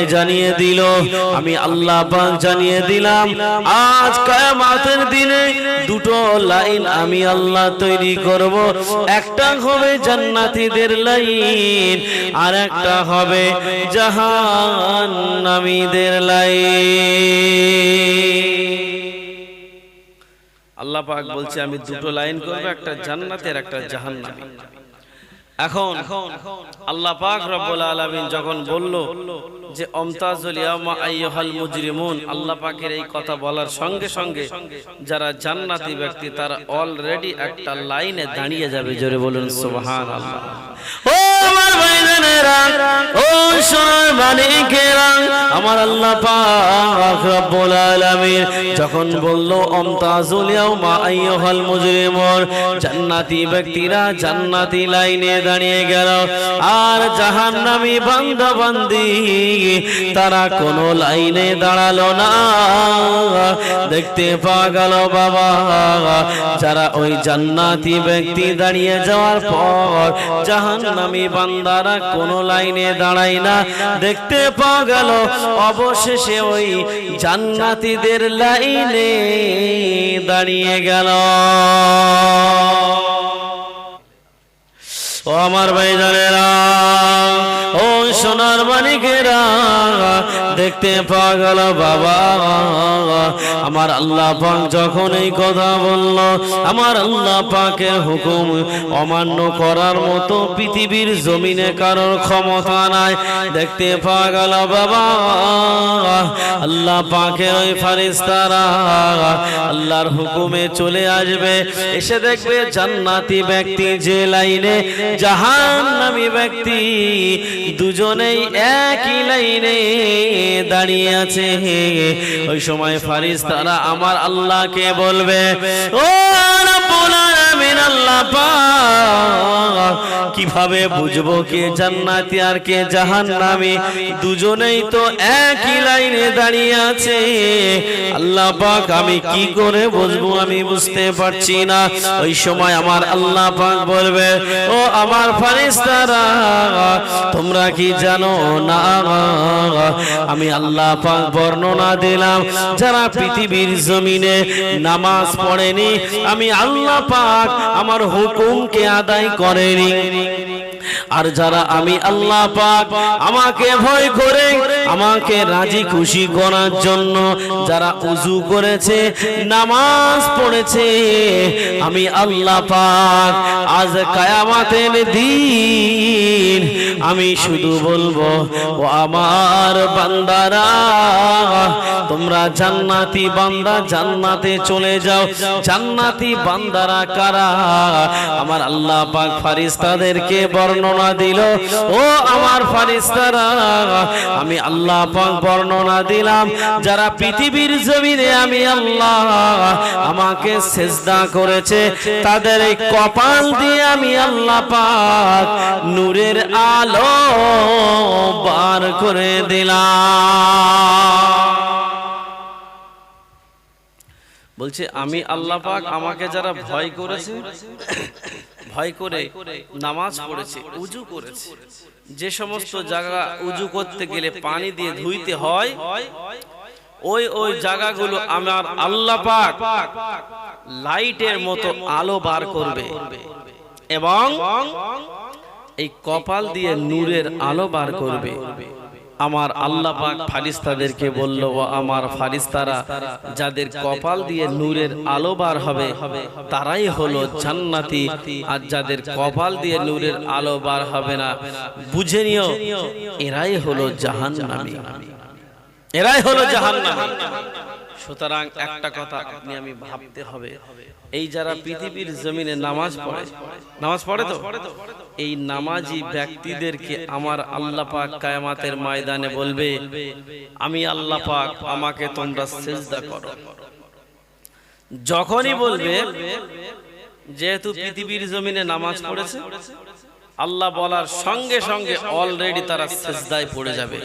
ময়দানে জানিয়ে দিল, আমি আল্লাহ পাক জানিয়ে দিলাম আজ কিয়ামতের দিনে দুটো লাইন আমি আল্লাহ তৈরি করব। একটা হবে জান্নাতীদের লাইন, আর একটা হবে জাহান্নামীদের লাইন। আল্লাহ পাক বলছে আমি দুটো লাইন করব, একটা জান্নাতের একটা জাহান্নামী। এখন আল্লাহ পাক রব্বুল আলামিন যখন বলল যে আমতাজুল ইয়াওমা আইয়ুহাল মুজরিমুন, আল্লাহ পাকের এই কথা বলার সঙ্গে সঙ্গে যারা জান্নাতি ব্যক্তি তারা অলরেডি একটা লাইনে দাঁড়িয়ে যাবে। জোরে বলুন সুবহানাল্লাহ। ও আমার ভাইজানেরা, ও সোনার মানিকেরা, আমার আল্লাহ পাক রব্বুল আলামিন যখন বলল আমতাজুল ইয়াওমা আইয়ুহাল মুজরিমুন, জান্নাতি ব্যক্তিরা জান্নাতি লাইনে দাঁড়িয়ে গেল, আর জাহান্নামী বান্দা বান্দি তারা কোন লাইনে দাঁড়ালো না। দেখতে পাওয়া গেল বাবা, যারা ওই জান্নাতি ব্যক্তি দাঁড়িয়ে যাওয়ার পর জাহান্নামী বান্দারা কোন লাইনে দাঁড়ায় না। দেখতে পাওয়া গেল অবশেষে ওই জান্নাতীদের লাইনে দাঁড়িয়ে গেল। ও আমার ভাইজানেরা, ও সোনার মানিকেরা, দেখতে পাওয়া গেল বাবা, আমার আল্লাহ পাক যখন এই কথা বলল, আমার আল্লাহ পাকের হুকুম অমান্য করার মতো পৃথিবীর জমিনে কারোর ক্ষমতা নাই। দেখতে পাওয়া গেল বাবা, আল্লাহ পাকের ওই ফেরেশতারা আল্লাহর হুকুমে চলে আসবে, এসে দেখবে জান্নাতি ব্যক্তি যে লাইনে, জাহান্নামী ব্যক্তি দুজনেই একই লাইনে দাঁড়িয়ে আছে। ওই সময় ফেরেশতারা আমার আল্লাহকে বলবে, ও রব্বুল আলামিন, আল্লাহ পাক কিভাবে বুঝবো কে জান্নাতি আর কে জাহান্নামী? দুজনেই তো একই লাইনে দাঁড়িয়ে আছে। আল্লাহ পাক আমি কি করে বুঝবো? আমি বুঝতে পারছি না। ওই সময় আমার আল্লাহ পাক বলবে, ও আমার ফেরেশতারা, তোমরা কি জানো না আমি আল্লাহ পাক বর্ণনা দিলাম যারা পৃথিবীর জমিনে নামাজ পড়েনি, আমি আল্লাহ পাক আমার হুকুমকে আদায় করেনি, আর যারা আমি আল্লাহ পাক আমাকে ভয় করে আমাকে রাজি খুশি করার জন্য যারা ওযু করেছে, নামাজ পড়েছে, আমি আল্লাহ পাক আজ কিয়ামতের দিন আমি শুধু বলবো, ও আমার বান্দারা, তোমরা জান্নাতি বান্দা জান্নাতে চলে যাও। জান্নাতি বান্দারা কারা? আমার আল্লাহ পাক ফেরেশতাদেরকে বর্ণনা দিল, ও আমার ফেরেশতারা, আমি আল্লাহ পাক বর্ণনা দিলাম যারা পৃথিবীর জমিনে আমি আল্লাহ আমাকে সিজদা করেছে, তাদের এই কপাল দিয়ে আমি আল্লাহ পাক নূরের আলো বার করে দিলাম। বলছে আমি আল্লাহ পাক আমাকে যারা ভয় করেছে, ভয় করে নামাজ পড়েছে, উজু করেছে, যে সমস্ত জায়গা উজু করতে গেলে পানি দিয়ে ধুইতে হয়, ওই ওই জায়গাগুলো আমার আল্লাহ পাক লাইটের মতো আলো বার করবে, এবং এই কপাল দিয়ে নূরের আলো বার করবে। আমার আল্লাহ পাক ফেরেশতাদেরকে বলল, ও আমার ফেরেশতারা, যাদের কপাল দিয়ে নূরের আলো বার হবে তারাই হলো জান্নাতি, আর যাদের কপাল দিয়ে নূরের আলো বার হবে না, বুঝে নিও এরাই হলো জাহান্নামী, এরাই হলো জাহান্নামী। সুতরাং একটা কথা আপনি আমি ভাবতে হবে, এই যারা পৃথিবীর জমিনে নামাজ পড়ে, নামাজ পড়ে তো, এই নামাজি ব্যক্তিদেরকে আমার আল্লাহ পাক কিয়ামতের ময়দানে বলবে, আমি আল্লাহ পাক আমাকে তোমরা সিজদা করো। যখনই বলবে, যেহেতু পৃথিবীর জমিনে নামাজ পড়েছে, আল্লাহ বলার সঙ্গে সঙ্গে অলরেডি তারা সিজদায় পড়ে যাবে।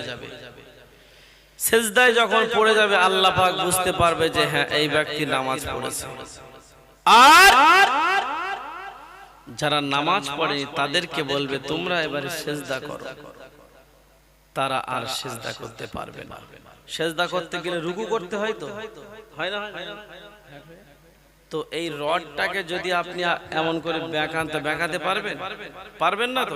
সিজদায় যখন পড়ে যাবে, আল্লাহ পাক বুঝতে পারবে যে হ্যাঁ, এই ব্যক্তি নামাজ পড়েছে। আর যারা নামাজ পড়েনি তাদেরকে বলবে, তোমরা এবারে সিজদা করো। তারা আর সিজদা করতে পারবে না। সিজদা করতে গেলে রুকু করতে হয়, তো হয় না? তো এই রডটাকে যদি আপনি এমন করে বেঁকাতে পারবেন না। তো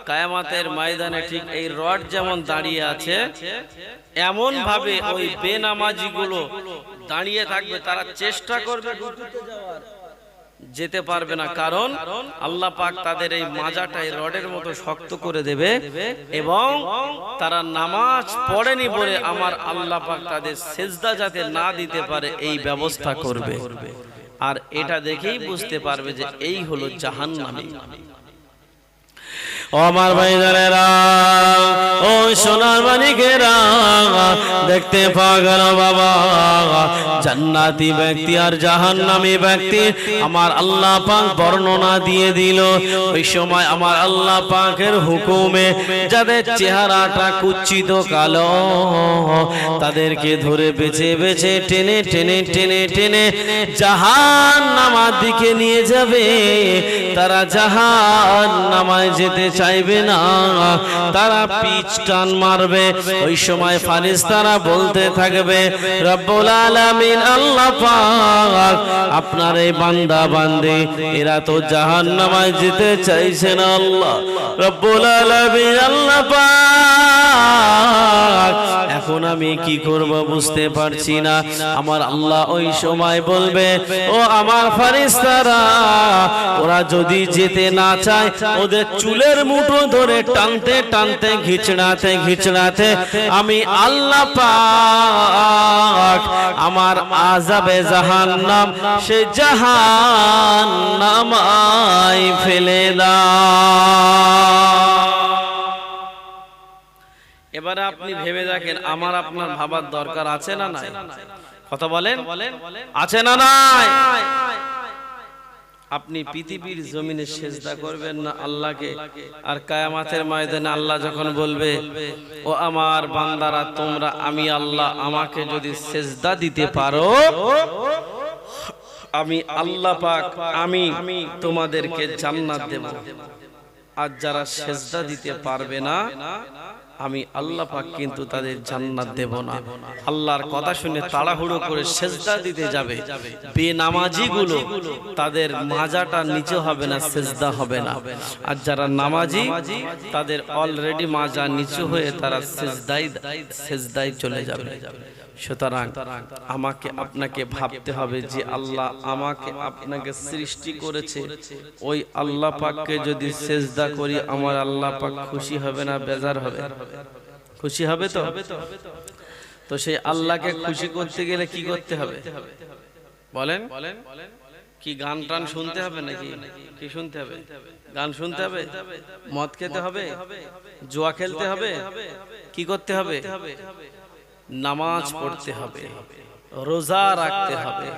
কিয়ামতের ময়দানে ঠিক এই রড যেমন দাঁড়িয়ে আছে, এমন ভাবে ওই বেনামাজি গুলো দাঁড়িয়ে থাকবে, তারা চেষ্টা করবে রুকুতে যাওয়ার, যেতে পারবে না। কারণ আল্লাহ পাক তাদের এই মাজাটাই রডের মতো শক্ত করে দেবে, এবং তারা নামাজ পড়েনি বলে আমার আল্লাহ পাক তাদের সিজদা যাতে না দিতে পারে এই ব্যবস্থা করবে। আর এটা দেখেই বুঝতে পারবে যে এই হলো জাহান্নামী। ও আমার ভাইজানেরা, ও সোনার মানিকেরা, দেখতে পাওয়া গেল বাবা, জান্নাতি ব্যক্তি আর জাহান্নামী ব্যক্তি আমার আল্লাহ পাক বর্ণনা দিয়ে দিল। ওই সময় আমার আল্লাহ পাকের হুকুমে যাদের চেহারাটা কুচ্ছিত কালো, তাদেরকে ধরে বেছে বেছে টেনে টেনে টেনে টেনে জাহান্নামের দিকে নিয়ে যাবে। তারা জাহান্নামায় যেতে চাইবে না, তারা পিচ টান মারবে। ওই সময় ফারিস্তারা বলতে থাকবে, রব্বুল আলামিন আল্লাহ পাক, আপনার এই বান্দা বান্দি এরা তো জাহান্নামায় যেতে চাইছে না। আল্লাহ রব্বুল আলামিন আল্লাহ পাক, এখন আমি কি করব বুঝতে পারছি না। আমার আল্লাহ ওই সময় বলবে, ও আমার ফারিস্তারা, ওরা যদি যেতে না চায়, ওদের চুলের মুঠো ধরে টানতে টানতে ঘিচড়াতে ঘিচড়াতে আমি আল্লাহ পাক আমার আযাবে জাহান্নাম, সে জাহান্নামায় ফেলে দাও। এবারে আপনি ভেবে দেখেন, আমার আপনার ভাবার দরকার আছে না নাই? কথা বলেন, আছে না নাই? আপনি পৃথিবীর জমিনে সিজদা করবেন না আল্লাহকে, আর কিয়ামতের ময়দানে আল্লাহ যখন বলবে, ও আমার বান্দারা, তোমরা আমি আল্লাহ আমাকে যদি সিজদা দিতে পারো, আমি আল্লাহ পাক আমি তোমাদেরকে জান্নাত দেব। আর যারা সিজদা দিতে পারবে না, আমি আল্লাহ পাক কিন্তু তাদের জান্নাত দেব না। আল্লাহর কথা শুনে তাড়াহুড়ো করে সিজদা দিতে যাবে বেনামাজি গুলো, তাদের মাজাটা নিচে হবে না, সিজদা হবে না। আর যারা নামাজি, তাদের অলরেডি মাজা নিচু হয়ে তারা সিজদায় চলে যাবে। সুতরাং আমাকে আপনাকে ভাবতে হবে যে আল্লাহ আমাকে আপনাকে সৃষ্টি করেছে, ওই আল্লাহ পাককে যদি সিজদা করি, আমার আল্লাহ পাক খুশি হবে না বেজার হবে? খুশি হবে তো? তো সেই আল্লাহকে খুশি করতে গেলে কি করতে হবে বলেন? কি গান টান শুনতে হবে নাকি? কি শুনতে হবে? গান শুনতে হবে? মদ খেতে হবে? জুয়া খেলতে হবে? কি করতে হবে? নামাজ পড়তে হবে, রোজা রাখতে হবে,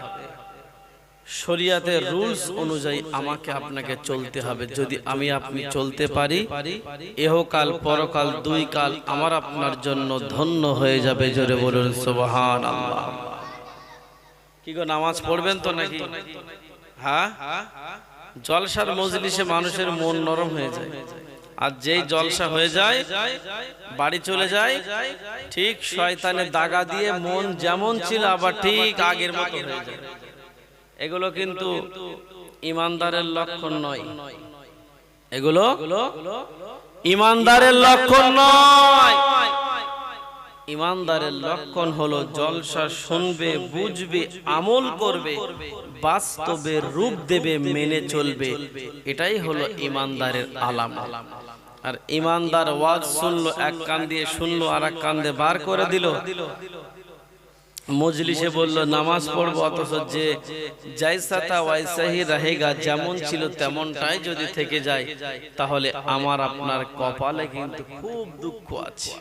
শরীয়তের রুলস অনুযায়ী আমাকে আপনাকে চলতে হবে। যদি আমি আপনি চলতে পারি, ইহকাল পরকাল দুই কাল আমার আপনার জন্য ধন্য হয়ে যাবে। জোরে বলুন সুবহানাল্লাহ। কি গো, নামাজ পড়বেন তো নাকি? হ্যাঁ, জলসার মজলিসে মানুষের মন নরম হয়ে যায়, আর যেই জলসা হয়ে যায় বাড়ি চলে যায়, ঠিক শয়তানের দাগা দিয়ে মন যেমন ছিল আবার ঠিক আগের মতো হয়ে যায়। এগুলো কিন্তু ইমানদারের লক্ষণ নয়, এগুলো ইমানদারের লক্ষণ নয়। ইমানদারের লক্ষণ হলো জলসা শুনবে, বুঝবে, আমল করবে, বাস্তবে রূপ দেবে, মেনে চলবে। এটাই হলো ইমানদারের আলামত। আর ইমানদার ওয়াজ শুনলো, এক কান দিয়ে শুনলো আর এক কান দিয়ে বার করে দিল, মজলিসে বললো নামাজ পড়বো, অথচ যে জাইসা তা ওয়াইসাহি রহেগা, যেমন ছিল তেমনটাই যদি থেকে যায়, তাহলে আমার আপনার কপালে কিন্তু খুব দুঃখ আছে।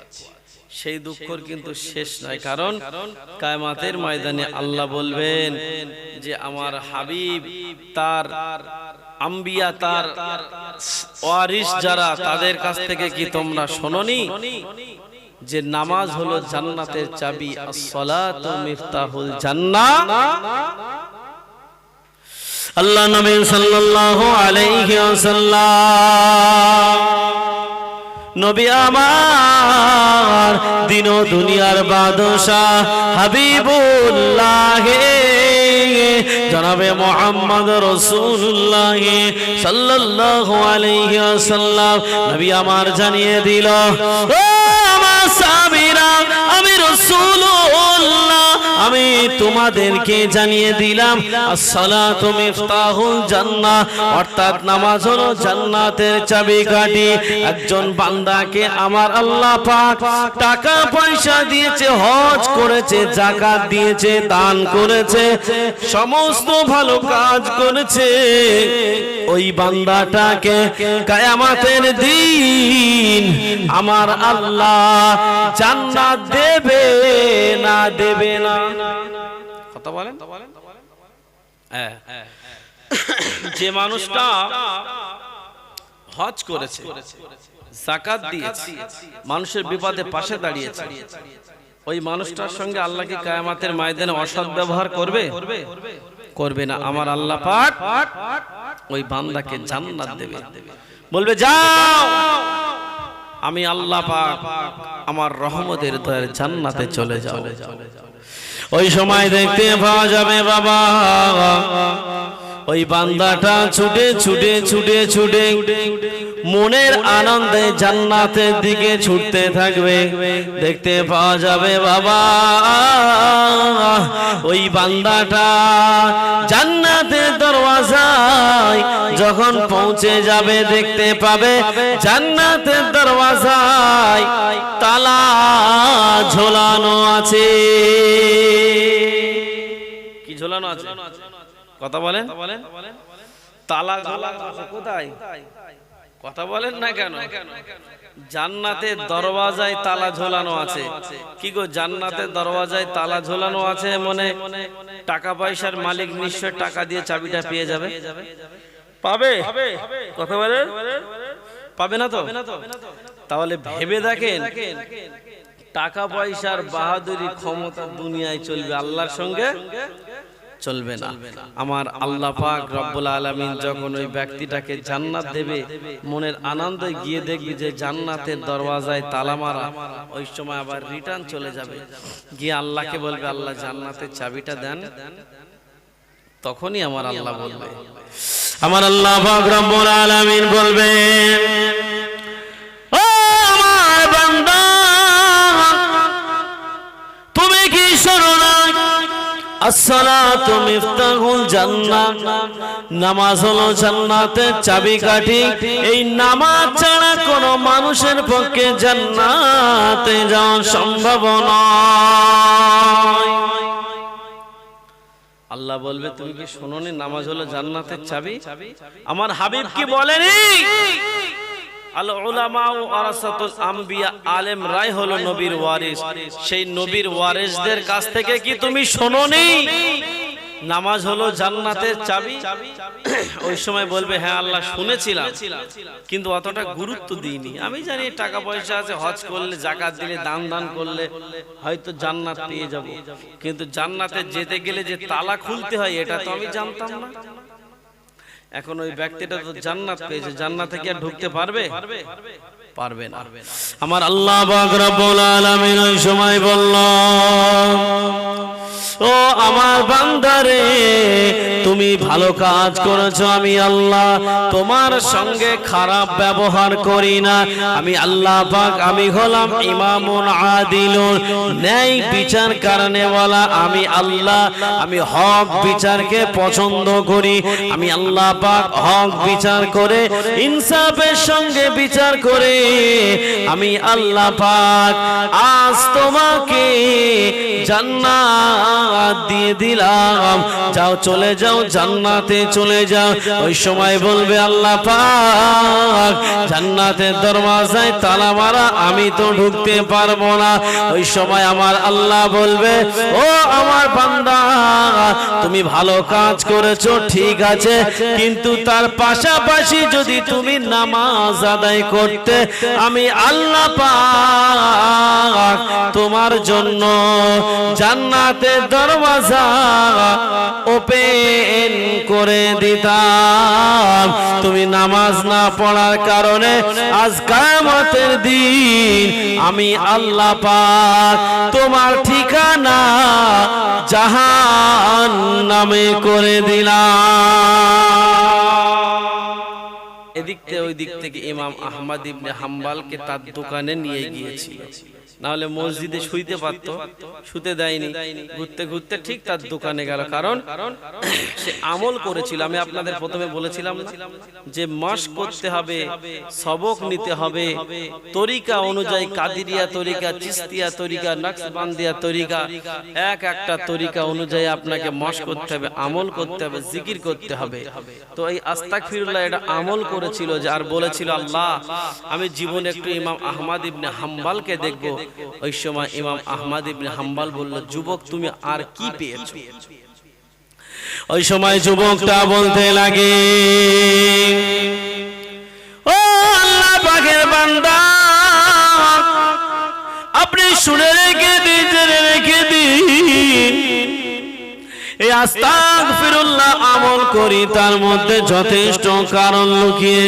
সেই দুঃখের কিন্তু শেষ নাই। কারণ কিয়ামতের ময়দানে আল্লাহ বলবেন যে আমার হাবিব, তার আম্বিয়া, তার ওয়ারিস যারা, তাদের কাছ থেকে কি তোমরা শোনোনি যে নামাজ হলো জান্নাতের চাবি, as-সালাতু মিফতাহুল জান্নাহ? আল্লাহ নবী সাল্লাল্লাহু আলাইহি ওয়াসাল্লাম, নবী আমার আমার দিন ও দুনিয়ার বাদশাহ হাবিবুল্লাহ জনাবে মুহাম্মদ রাসূলুল্লাহ সাল্লাল্লাহু আলাইহি ওয়াসাল্লাম নবী আমার জানিয়ে দিল, ও আমার সাহাবীরা, আমি রাসূলুল্লাহ আমি তোমাদেরকে জানিয়ে দিলাম আসসালাতু মিফতাহুল জান্নাহ, অর্থাৎ নামাজ হলো জান্নাতের চাবিকাঠি। একজন বান্দাকে আমার আল্লাহ পাক টাকা পয়সা দিয়েছে, হজ করেছে, যাকাত দিয়েছে, দান করেছে, সমস্ত ভালো কাজ করেছে, ওই বান্দাটাকে কিয়ামতের দিন আমার আল্লাহ জান্নাত দেবে না দেবে না? কথা বলেন। যে মানুষটা হজ করেছে, যাকাত দিয়েছে, মানুষের বিপদে পাশে দাঁড়িয়েছে, ওই মানুষটার সঙ্গে আল্লাহ কি কিয়ামতের ময়দানে অসৎ ব্যবহার করবে? করবে না। আমার আল্লাহ পাক ওই বান্দাকে জান্নাত দেবে, বলবে যাও আমি আল্লাহ পাক আমার রহমতের দয়ার জান্নাতে চলে যাও। ওই সময় দেখতে পাওয়া যাবে বাবা ওই বান্দাটা ছুটে ছুটে ছুটে ছুটে মনের আনন্দে জান্নাতের দিকে ছুটতে থাকবে। দেখতে পাওয়া যাবে বাবা ওই বান্দাটা জান্নাতের দরওয়াজায় যখন পৌঁছে যাবে, দেখতে পাবে জান্নাতের দরওয়াজায় তালা ঝোলানো আছে। কি ঝোলানো আছে? কথা বলেন। তালা ঝোলানো আছে কোথায়? কথা বলেন না কেন? জান্নাতের দরওয়াজায় তালা ঝোলানো আছে। কি গো, জান্নাতের দরওয়াজায় তালা ঝোলানো আছে মনে টাকা পয়সার মালিক নিশ্চয় টাকা দিয়ে চাবিটা পেয়ে যাবে? পাবে? কথা বলেন, পাবে না তো? তাহলে ভেবে দেখেন, টাকা পয়সার বাহাদুরি ক্ষমতা দুনিয়ায় চলবে, আল্লাহর সঙ্গে চলবে না। আমার আল্লাহ পাক রব্বুল আলামিন যখন ওই ব্যক্তিটাকে জান্নাত দেবে, মনের আনন্দে গিয়ে দেখবি যে জান্নাতের দরওয়াজায় তালা মারা, ওই সময় আবার রিটার্ন চলে যাবে, গিয়ে আল্লাহকে বলবে আল্লাহ জান্নাতের চাবিটা দেন। তখনই আমার আল্লাহ বলবে, আমার আল্লাহ পাক রব্বুল আলামিন বলবে, ও আমার বান্দা তুমি কি শোনো না, আসসালাতু মিফতাহুল জান্নাহ, নামাজ হলো জান্নাতের চাবিকাঠি। এই নামাজ ছাড়া কোনো মানুষের পক্ষে জান্নাতে যাওয়া সম্ভব নয়। আল্লাহ বলবে তুমি কি শোনোনি নামাজ হলো জান্নাতের চাবি? আমার হাবিব কি বলেনি? আল উলামা ওয়ারাসাতুল আম্বিয়া, আলেম রাই হলো নবীর ওয়ারিস। সেই নবীর ওয়ারিসদের কাছ থেকে কি তুমি শোনোনি নামাজ হলো জান্নাতের চাবি? ওই সময় বলবে হ্যাঁ আল্লাহ শুনেছিলাম, কিন্তু অতটা গুরুত্ব দিইনি। আমি জানি টাকা পয়সা আছে, হজ করলে, যাকাত দিলে, দান করলে হয়তো জান্নাত পেয়ে যাব, কিন্তু জান্নাতে যেতে গেলে যে তালা খুলতে হয় এটা তো আমি জানতাম না। এখন ওই ব্যক্তিটা তো জান্নাত পেয়েছে, জান্নাতে কি আর ঢুকতে পারবে? পারবে না। আমার আল্লাহ পাক রব্বুল আলামিন ওই সময় বলল, ও আমার বান্দারে তুমি ভালো কাজ করেছো, আমি আল্লাহ তোমার সঙ্গে খারাপ ব্যবহার করি না। আমি আল্লাহ পাক আমি হলাম ইমামুন আদিলুন, ন্যায় বিচার কারণেওয়ালা। আমি আল্লাহ আমি হক বিচারকে পছন্দ করি। আমি আল্লাহ পাক হক বিচার করে ইনসাফের সঙ্গে বিচার করে আমি আল্লাহ পাক আজ তোমাকে জান্নাত দিয়ে দিলাম, যাও চলে যাও জান্নাতে চলে যাও। ওই সময় বলবে আল্লাহ পাক জান্নাতের দরওয়াজায় তালা মারা, আমি তো ঢুকতে পারবো না। ওই সময় আমার আল্লাহ বলবে, ও আমার বান্দা তুমি ভালো কাজ করেছো ঠিক আছে, কিন্তু তার পাশাপাশি যদি তুমি নামাজ আদায় করতে, আমি আল্লাহ পাক তোমার জন্য জান্নাতের দরওয়াজা ওপেন করে দিতাম। তুমি নামাজ না পড়ার কারণে কারণে আজ কিয়ামতের দিন আমি আল্লাহ পাক তোমার ঠিকানা জাহান্নামে করে দিলাম। এদিক থেকে ওই দিক থেকে ইমাম আহমদ ইবনে হাম্বলকে তার দোকানে নিয়ে গিয়েছিল, না হলে মসজিদে শুইতে পারতো, শুতে দেয়নি। ঘুরতে ঘুরতে ঠিক তার দোকানে গেল, কারণ সে আমল করেছিল। আমি আপনাদের প্রথমে বলেছিলাম যে মাশক করতে হবে, সবক নিতে হবে, তরিকা অনুযায়ী কাদিরিয়া তরিকা, চিশতিয়া তরিকা, নকশবন্দিয়া তরিকা, এক একটা তরিকা অনুযায়ী আপনাকে মাশক করতে হবে, আমল করতে হবে, জিকির করতে হবে। তো এই আস্তাগফিরুল্লাহ এটা আমল করেছিল, যে আর বলেছিল আল্লাহ আমি জীবনে একটু ইমাম আহমদ ইবনে হাম্বলকে দেখবো। ওই সময় ইমাম আহমদ ইবনে হাম্বল বলল, যুবক তুমি আর কি পেয়েছো? ওই সময় যুবকটা বলতে লাগে, ও আল্লাহ পাকের বান্দা, আপনি শুনে রেখে দিন, জেনে রেখে দিন, এই আস্তাগফিরুল্লাহ আমল করি, তার মধ্যে যথেষ্ট কারণ লুকিয়ে।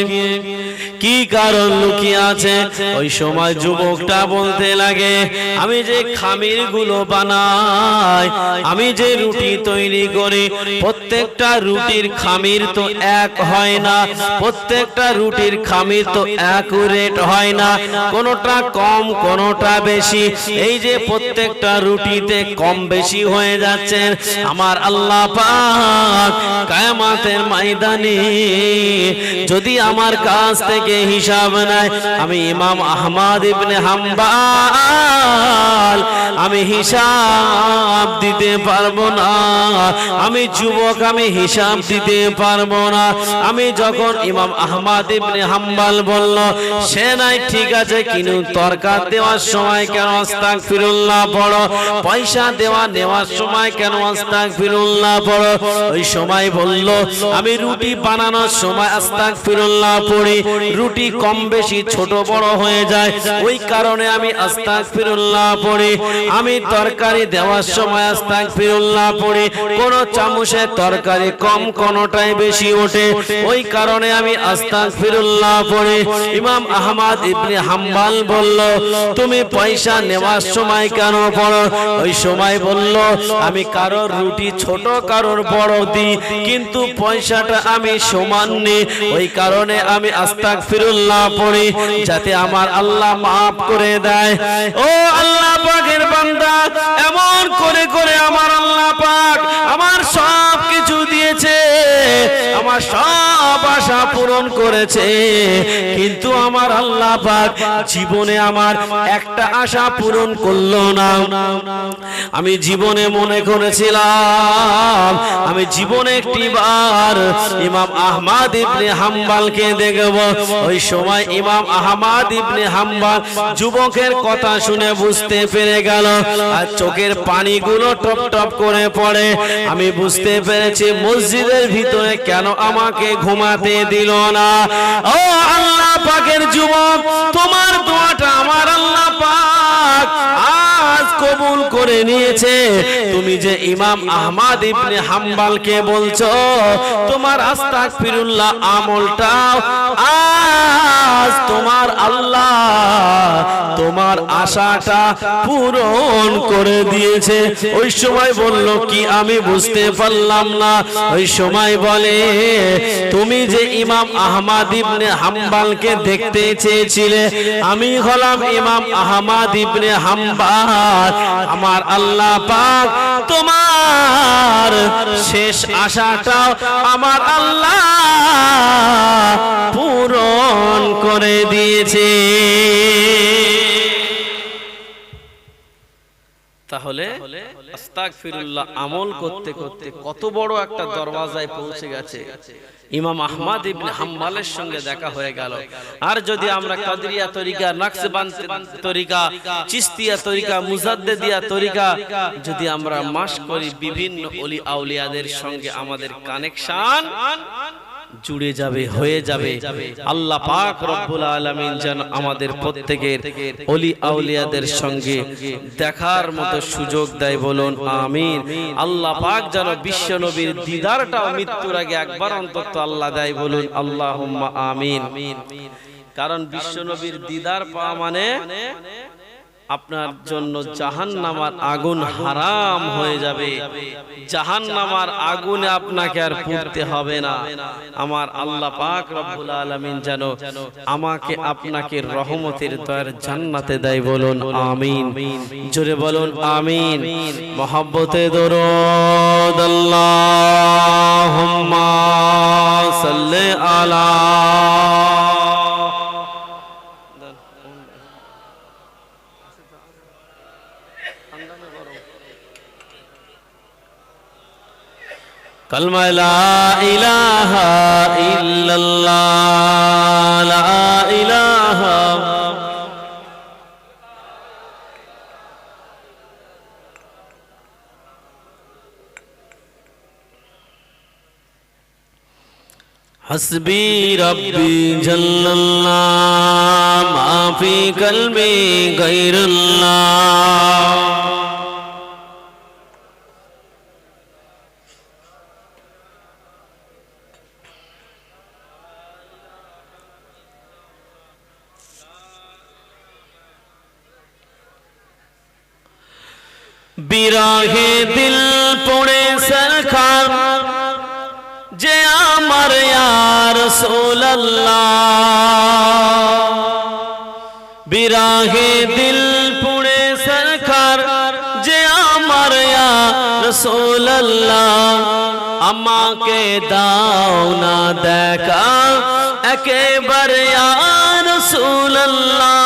কি কারণ লুকিয়ে আছে? ওই সময় যুবকটা বলতে লাগে, আমি যে খামির গুলো বানাই, আমি যে রুটি তৈরি করি, প্রত্যেকটা রুটির খামির তো এক হয় না, প্রত্যেকটা রুটির খামির তো অ্যাকুরেট হয় না, কোনোটা কম কোনোটা বেশি। এই যে প্রত্যেকটা রুটিতে কম বেশি হয়ে যাচ্ছে, আমার আল্লাহ পাক কিয়ামতের ময়দানে যদি আমার কাছ থেকে হিসাব নেয়, আমি ইমাম আহমদ ইবনে হাম্বল আমি হিসাব দিতে পারবো না। আমি যুবক, আমি হিসাব দিতে পারবো না। আমি যখন ইমাম আহমদ ইবনে হাম্বল বলল, সে নাই ঠিক আছে, কিন্তু তরকার দেওয়ার সময় কেন আস্তাগফিরুল্লাহ পড়ো, পয়সা নেওয়ার সময় কেন আস্তাগফিরুল্লাহ পড়ো? ওই সময় বলল, আমি রুটি বানানোর সময় আস্তাগফিরুল্লাহ পড়ি, রুটি কম বেশি ছোট বড় হয়ে যায়, ওই কারণে আমি আস্তাগফিরুল্লাহ পড়ি। আমি তরকারি দেওয়ার সময় আস্তাগফিরুল্লাহ পড়ি, কোন চামচে তরকারি কম কোনটাই বেশি ওঠে, ওই কারণে আমি আস্তাগফিরুল্লাহ পড়ি। ইমাম আহমদ ইবনে হাম্বল বলল, তুমি পয়সা নেওয়ার সময় কেন পড়ো? ওই সময় বলল, আমি কারোর রুটি ছোট কারোর বড় দিই, কিন্তু পয়সাটা আমি সমান নিই, ওই কারণে আমি আস্তাগফিরুল্লাহ পড়ি, যাতে আমার আল্লাহ মাফ করে দেয়। ও আল্লাহ পাকের বান্দা, এমন করে করে আমার আল্লাহ পাক আমার সব কিছু দিয়েছে, আমার সব আশা পূরণ করেছে, কিন্তু আমার আল্লাহ পাক জীবনে আমার একটা আশা পূরণ করলো না। আমি জীবনে মনে করেছিলাম আমি জীবনে একটিবার ইমাম আহমদ ইবনে হাম্বলকে দেখব। ওই সময় ইমাম আহমদ ইবনে হাম্বল যুবকের কথা শুনে বুঝতে পেরে গেল, আর চোখের পানিগুলো টপ টপ করে পড়ে। আমি বুঝতে পেরেছি মসজিদের ভিতরে কেন আমাকে ঘুমাতে দিল না। ও আল্লাহ পাকের যুবক, তোমার দোয়াটা আমার আল্লাহ পাক আজ কবুল করে নিয়েছে। তুমি যে ইমাম আহমদ ইবনে হাম্বলকে বলছো, তোমার আস্তাগফিরুল্লাহ আমলটাও আজ তোমার আল্লাহ তোমার আশাটা পূরণ করে দিয়েছে। ওই সময় বলল, কি আমি বুঝতে পারলাম না। ওই সময় বলে, তুমি যে ইমাম আহমদ ইবনে হাম্বলকে দেখতে চেয়েছিলে, আমি হলাম ইমাম আহমদ ইবনে হাম্বল। আমার আল্লাহ পাক তোমার শেষ আশাটাও আমার আল্লাহ পূরণ করে দিয়েছে। তাহলে আস্তাগফিরুল্লাহ আমল করতে করতে কত বড় একটা দরওয়াজায় পৌঁছে গেছে। ইমাম আহমদ ইবনে হাম্বলের সঙ্গে দেখা হয়ে গেল। আর যদি আমরা কাদরিয়া তরিকা, নকশবন্দিয়া তরিকা, চিশতিয়া তরিকা, মুজাদ্দিদিয়া তরিকা যদি আমরা মাশক করি, বিভিন্ন ওলি আউলিয়াদের সঙ্গে আমাদের কানেকশন জুড়ে যাবে, হয়ে যাবে। আল্লাহ পাক রব্বুল আলামিন যেন আমাদের প্রত্যেকের ওলি আউলিয়াদের সঙ্গে দেখার মতো সুযোগ দেয়, বলুন আমিন। আল্লাহ পাক যেন বিশ্ব নবীর দিদারটাও মৃত্যুর আগে একবার অন্তত আল্লাহ দেয়, বলুন আল্লাহুম্মা আমিন। কারণ বিশ্বনবীর দিদার পাওয়া মানে আপনার জন্য জাহান্নামের আগুন হারাম হয়ে যাবে, জাহান্নামের আগুনে আপনাকে আর পুড়তে হবে না। আমার আল্লাহ পাক রব্বুল আলামিন যেন আমাকে আপনাকে রহমতের দয়ার জান্নাতে দেয়, বলুন আমিন। জোরে বলুন আমিন। মহব্বতে দরুদ আল্লাহুম্মা সাল্লি আলা কালমা লা ইলাহা ইল্লাল্লাহ, লা ইলাহা হাসবি রব্বি জাল্লাল্লাহ মা ফি কলবি গায়রুল্লাহ। বিরাহে দিল পড়ে সরকার যে আমার ইয়া রাসূলুল্লাহ, বিরাহে দিল পড়ে সরকার যে আমার ইয়া রাসূলুল্লাহ, আমাকে দাও না দেখা একেবারে ইয়া রাসূলুল্লাহ।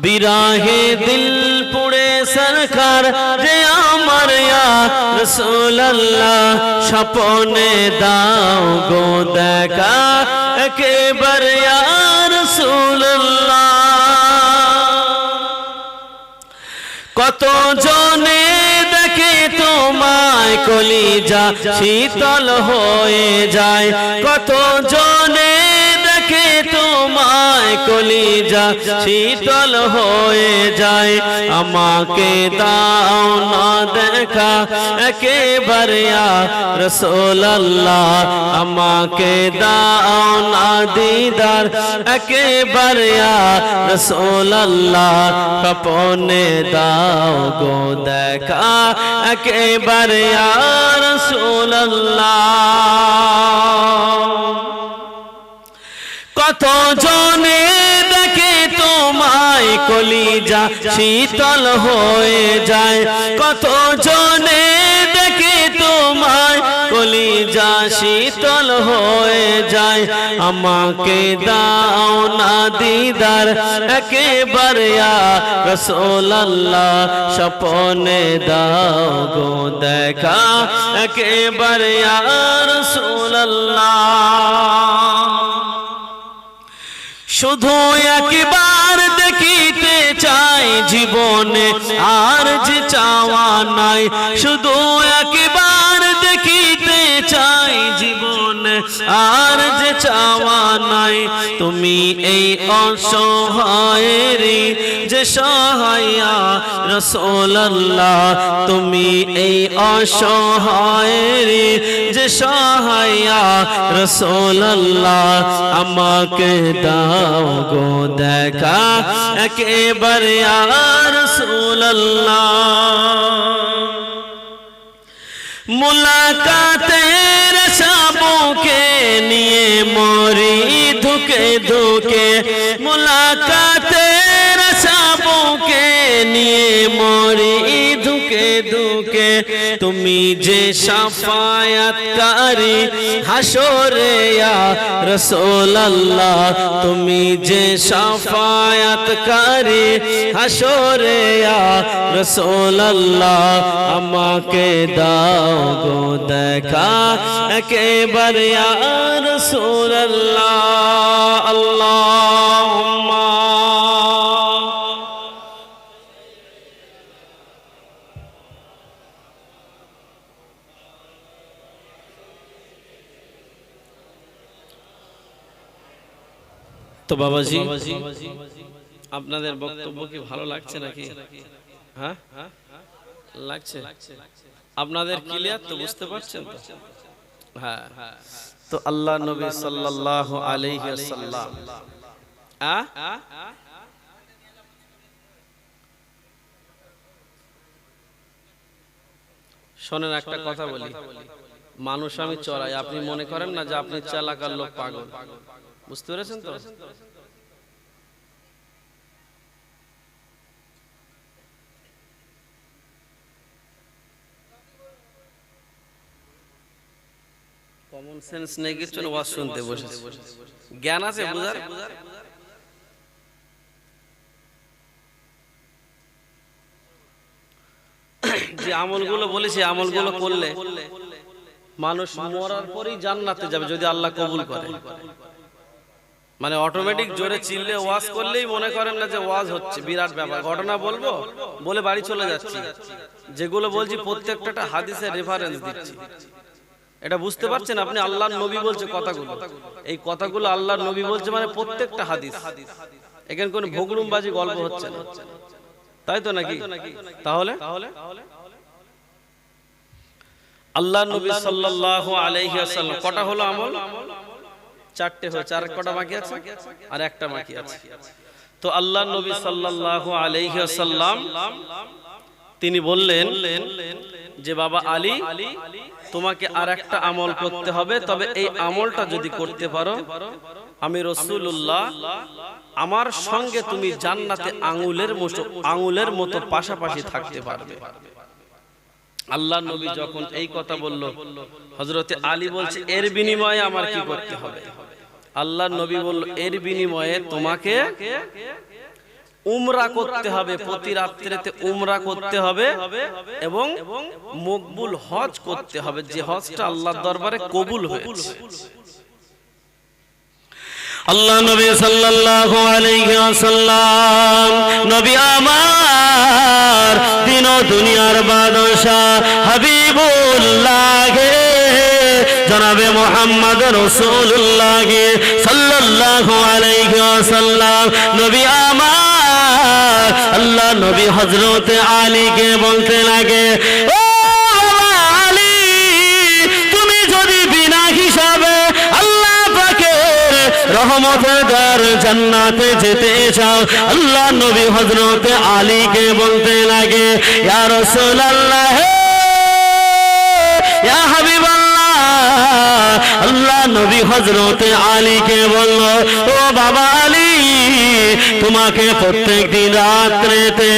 বিরাহে দিল পুড়ে সরকার যে আমার ইয়া রাসূলুল্লাহ, স্বপ্নে দাও গো দেখা একেবারে ইয়া রাসূলুল্লাহ। কত জনে দেখে তোমায় কলিজা শীতল হয়ে যায়, কত জনে দেখে তোমায় কলিজা শীতল হয়ে যায়, আমাকে দাও না দেখা একেবারে ইয়া রাসূলুল্লাহ, আমাকে দাও না দিদার একেবারে ইয়া রাসূলুল্লাহ, স্বপ্নে দাও গো দেখা একেবারে ইয়া রাসূলুল্লাহ। কত জনে দেখে তোমায় কলিজা শীতল হয়ে যায়, কত জনে দেখে তোমায় কলিজা শীতল হয়ে যায়, আমাকে দাও না দিদার একেবারে ইয়া রাসূলুল্লাহ, স্বপ্নে দাও গো দেখা একেবারে ইয়া রাসূলুল্লাহ। শুধু একবার দেখিতে চাই জীবনে আর যে চাওয়া নাই, শুধু একবার দেখিতে চাই জীবনে আর যে চাওয়া নাই, তুমি এই অসহায়েরই যে সহায় রাসূলুল্লাহ, তুমি এই অসহায়েরই যে সহায় রাসূলুল্লাহ, আমাকে দাও গো দেখা একেবারে ইয়া রাসূলুল্লাহ। মুলাকাতের আশাকে নিয়ে মরি ধুকে ধুকে, মুলাকাতের আশাকে নিয়ে মরি ধুকে ধুকে, তুমি যে শাফায়াতকারী হাসরে ইয়া রাসূলুল্লাহ, তুমি যে শাফায়াতকারী হাসরে ইয়া রাসূলুল্লাহ, আমাকে দাও গো দেখা একেবারে ইয়া রাসূলুল্লাহ। আল্লাহুম্মা তো বাবাজি, আপনাদের বক্তব্য কি ভালো লাগছে নাকি? হ্যাঁ লাগছে? আপনাদের ক্লিয়ার তো, বুঝতে পারছেন তো? হ্যাঁ। তো আল্লাহ নবী সাল্লাল্লাহু আলাইহি ওয়াসাল্লাম শোনেন, একটা কথা বলি, মানুষ আমি চড়াই, আপনি মনে করেন না যে আপনি চালাকার লোক, পাগল। বুঝতে পেরেছেন তো? কমন সেন্স নেই কিছু, ওয়াজ শুনতে বসেছে, জ্ঞান আছে বুঝার? যে আমলগুলো বলেছি, আমলগুলো করলে মানুষ মরার পরেই জান্নাতে যাবে যদি আল্লাহ কবুল করে। মানে অটোমেটিক জোরে চিল্লে ওয়াজ করলেই মনে করেন না যে ওয়াজ হচ্ছে, বিরাট ব্যাপার। ঘটনা বলবো বলে বাড়ি চলে যাচ্ছি। যেগুলো বলছি প্রত্যেকটা হাদিসের রেফারেন্স দিচ্ছি। এটা বুঝতে পারছেন আপনি? আল্লাহর নবী বলছে কথাগুলো, এই কথাগুলো আল্লাহর নবী বলছে, মানে প্রত্যেকটা হাদিস। এখানে কোনো ভোগরুমবাজি গল্প হচ্ছে না, তাই তো নাকি? তাহলে আল্লাহর নবী সাল্লাল্লাহু আলাইহি ওয়াসাল্লাম কটা হলো আমল? 4টে হয়েছে, আর কটা বাকি আছে? আর একটা বাকি আছে। তো আল্লাহর নবী সাল্লাল্লাহু আলাইহি ওয়াসাল্লাম তিনি বললেন যে বাবা আলী, তোমাকে আর একটা আমল করতে হবে, তবে এই আমলটা যদি করতে পারো আমি রাসূলুল্লাহ আমার সঙ্গে তুমি জান্নাতে আঙ্গুলের মতো পাশাপাশি থাকতে পারবে। আল্লাহ নবী যখন এই কথা বলল, হযরতে আলী বলছে এর বিনিময়ে আমার কি করতে হবে? আল্লাহ নবী বলল এর বিনিময়ে তোমাকে উমরা করতে হবে, প্রতি রাত্রিতে উমরা করতে হবে এবং মকবুল হজ করতে হবে, যে হজটা আল্লাহর দরবারে কবুল হয়েছে। আল্লাহ নবী সাল্লাল্লাহু আলাইহি ওয়াসাল্লাম, নবী আমার দিন ও দুনিয়ার বাদশা হাবিবুল্লাহ জনাবে মুহাম্মদ রাসূলুল্লাহ সাল্লাল্লাহু আলাইহি ওয়াসাল্লাম, নবী আমার আল্লাহ নবী হযরতে আলীকে বলতে লাগে, ও আলী, তুমি যদি বিনা হিসাবে আল্লাহ পাকের রহমতের দ্বার জান্নাতে যেতে চাও, আল্লাহ নবী হযরতে আলীকে বলতে লাগে, ইয়া রাসূলুল্লাহ, ইয়া হাবিবাল্লাহ। আল্লাহ নবী হযরতে আলীকে বলল, ও বাবা আলী, তোমাকে প্রত্যেকদিন রাত্রিতে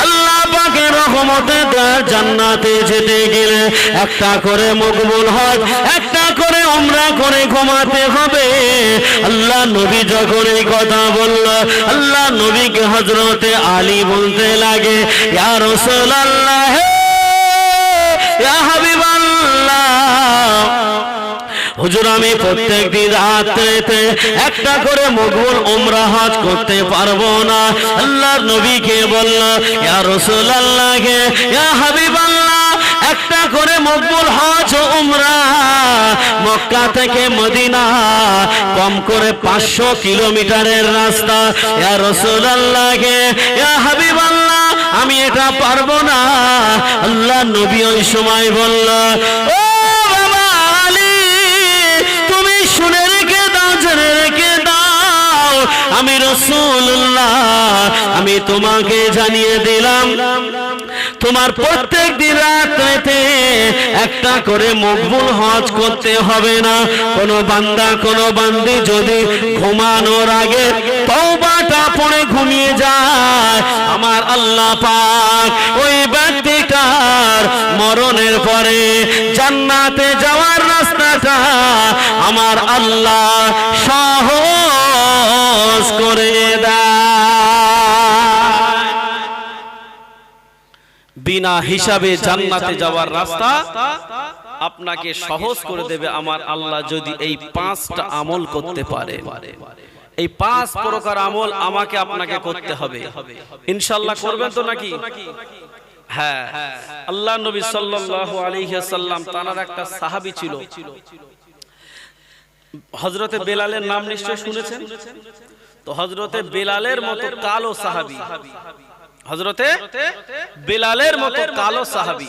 আল্লাহ পাকের রহমতের দ্বার জান্নাতে যেতে গেলে একটা করে মকবুল হজ, একটা করে উমরা করে ঘুমাতে হবে। আল্লাহ নবী যখন এই কথা বলল, আল্লাহ নবীকে হযরতে আলী বলতে লাগে, ইয়া রাসূলুল্লাহ, ইয়া হাবিবাল্লাহ, হুজুর আমি প্রত্যেকদিন রাত্রিতে একটা করে মকবুল উমরা হজ করতে পারবো না। আল্লাহ নবীকে বলল, ইয়া রাসূলুল্লাহ, ইয়া হাবিবাল্লাহ, একটা করে মকবুল হজ ও উমরা মক্কা থেকে মদিনা কম করে 500 কিলোমিটারের রাস্তা। ইয়া রাসূলুল্লাহ, ইয়া হাবিবাল্লাহ, আমি এটা পারবো না। আল্লাহ নবী ওই সময় বলল, ও বাবা আলী, তুমি শুনে রেখে দাও, জেনে রেখে দাও, আমি রাসূলুল্লাহ আমি তোমাকে জানিয়ে দিলাম, তোমার প্রত্যেক দিন রাতে একটা করে মকবুল হজ করতে হবে না। কোন বান্দা কোন বান্দি যদি ঘুমানোর আগে তওবাটা পড়ে ঘুমিয়ে যায়, আমার আল্লাহ পাক ওই ব্যক্তিটার মরণের পরে জান্নাতে যাওয়ার রাস্তাটা আমার আল্লাহ সহজ করে দেয়। বিনা হিসাবে জান্নাতে যাওয়ার রাস্তা আপনাকে সহজ করে দেবে আমার আল্লাহ, যদি এই 5টা আমল করতে পারে। এই 5 প্রকার আমল আমাকে আপনাকে করতে হবে, ইনশাআল্লাহ করবেন তো নাকি? হ্যাঁ, আল্লাহ নবী সাল্লাল্লাহু আলাইহি ওয়াসাল্লাম তার একটা সাহাবী ছিল, হযরতে বেলালের নাম নিশ্চয় শুনেছেন। তো হযরতে বেলালের মতো কালো সাহাবী, হযরতে বেলালের মতো কালো সাহাবী